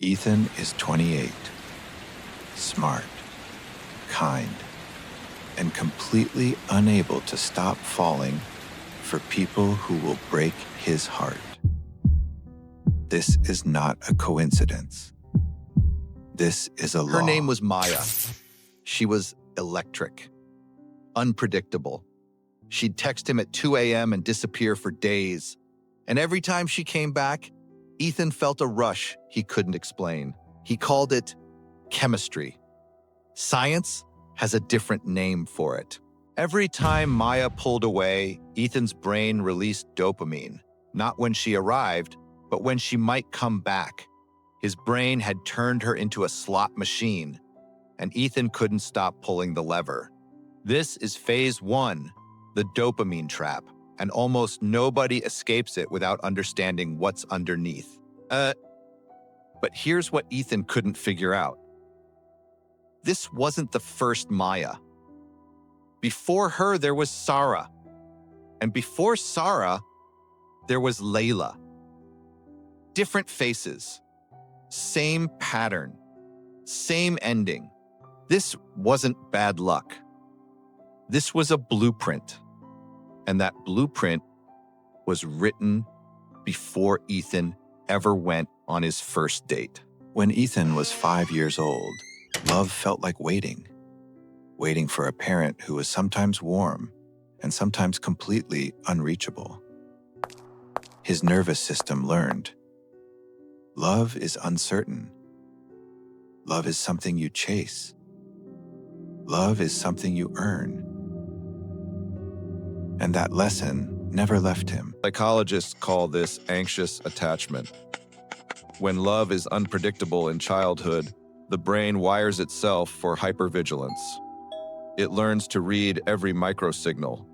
Ethan is 28, smart, kind, and completely unable to stop falling for people who will break his heart. This is not a coincidence. This is a law. Her name was Maya. She was electric, unpredictable. She'd text him at 2 a.m. and disappear for days. And every time she came back, Ethan felt a rush he couldn't explain. He called it chemistry. Science has a different name for it. Every time Maya pulled away, Ethan's brain released dopamine, not when she arrived, but when she might come back. His brain had turned her into a slot machine, and Ethan couldn't stop pulling the lever. This is phase 1, the dopamine trap, and almost nobody escapes it without understanding what's underneath. But here's what Ethan couldn't figure out. This wasn't the first Maya. Before her, there was Sarah. And before Sarah, there was Layla. Different faces, same pattern, same ending. This wasn't bad luck. This was a blueprint. And that blueprint was written before Ethan ever went on his first date. When Ethan was 5 years old, love felt like waiting for a parent who was sometimes warm and sometimes completely unreachable. His nervous system learned. Love is uncertain. Love is something you chase. Love is something you earn. And that lesson never left him. Psychologists call this anxious attachment. When love is unpredictable in childhood, the brain wires itself for hypervigilance. It learns to read every microsignal.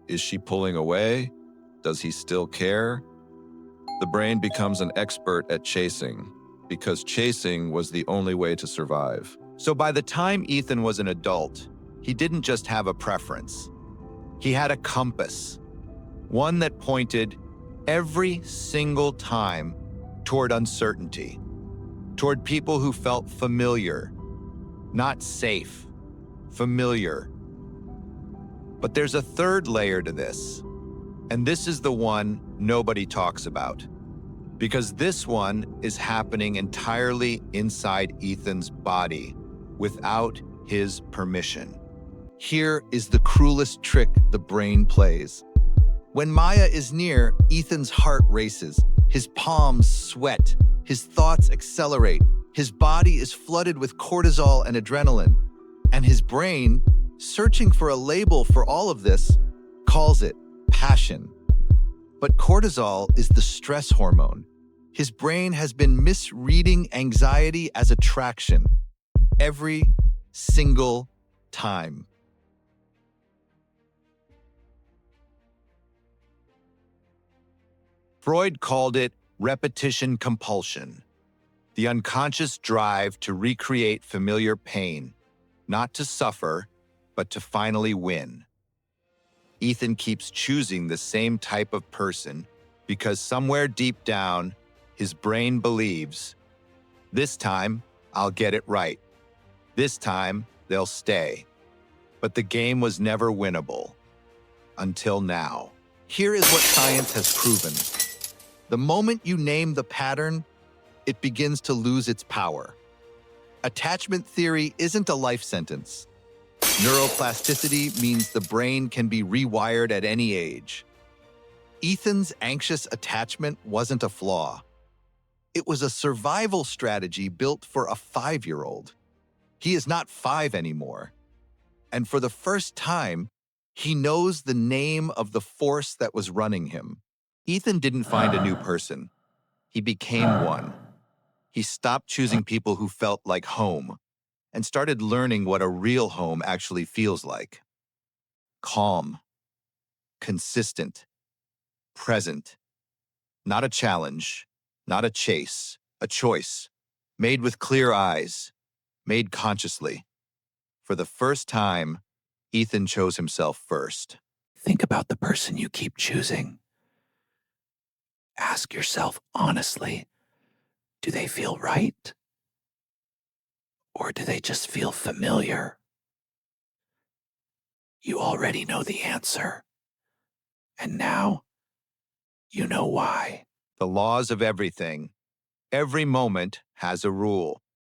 Is she pulling away? Does he still care? The brain becomes an expert at chasing, because chasing was the only way to survive. So by the time Ethan was an adult, he didn't just have a preference. He had a compass, one that pointed every single time toward uncertainty, toward people who felt familiar, not safe, familiar. But there's a third layer to this, and this is the one nobody talks about, because this one is happening entirely inside Ethan's body without his permission. Here is the cruelest trick the brain plays. When Maya is near, Ethan's heart races, his palms sweat, his thoughts accelerate, his body is flooded with cortisol and adrenaline, and his brain, searching for a label for all of this, calls it passion. But cortisol is the stress hormone. His brain has been misreading anxiety as attraction every single time. Freud called it repetition compulsion, the unconscious drive to recreate familiar pain, not to suffer, but to finally win. Ethan keeps choosing the same type of person because somewhere deep down, his brain believes, this time, I'll get it right. This time, they'll stay. But the game was never winnable. Until now. Here is what science has proven. The moment you name the pattern, it begins to lose its power. Attachment theory isn't a life sentence. Neuroplasticity means the brain can be rewired at any age. Ethan's anxious attachment wasn't a flaw. It was a survival strategy built for a 5-year-old. He is not 5 anymore. And for the first time, he knows the name of the force that was running him. Ethan didn't find a new person. He became one. He stopped choosing people who felt like home and started learning what a real home actually feels like. Calm, consistent, present. Not a challenge, not a chase, a choice. Made with clear eyes, made consciously. For the first time, Ethan chose himself first. Think about the person you keep choosing. Ask yourself honestly, do they feel right? Or do they just feel familiar? You already know the answer. And now, you know why. The laws of everything. Every moment has a rule.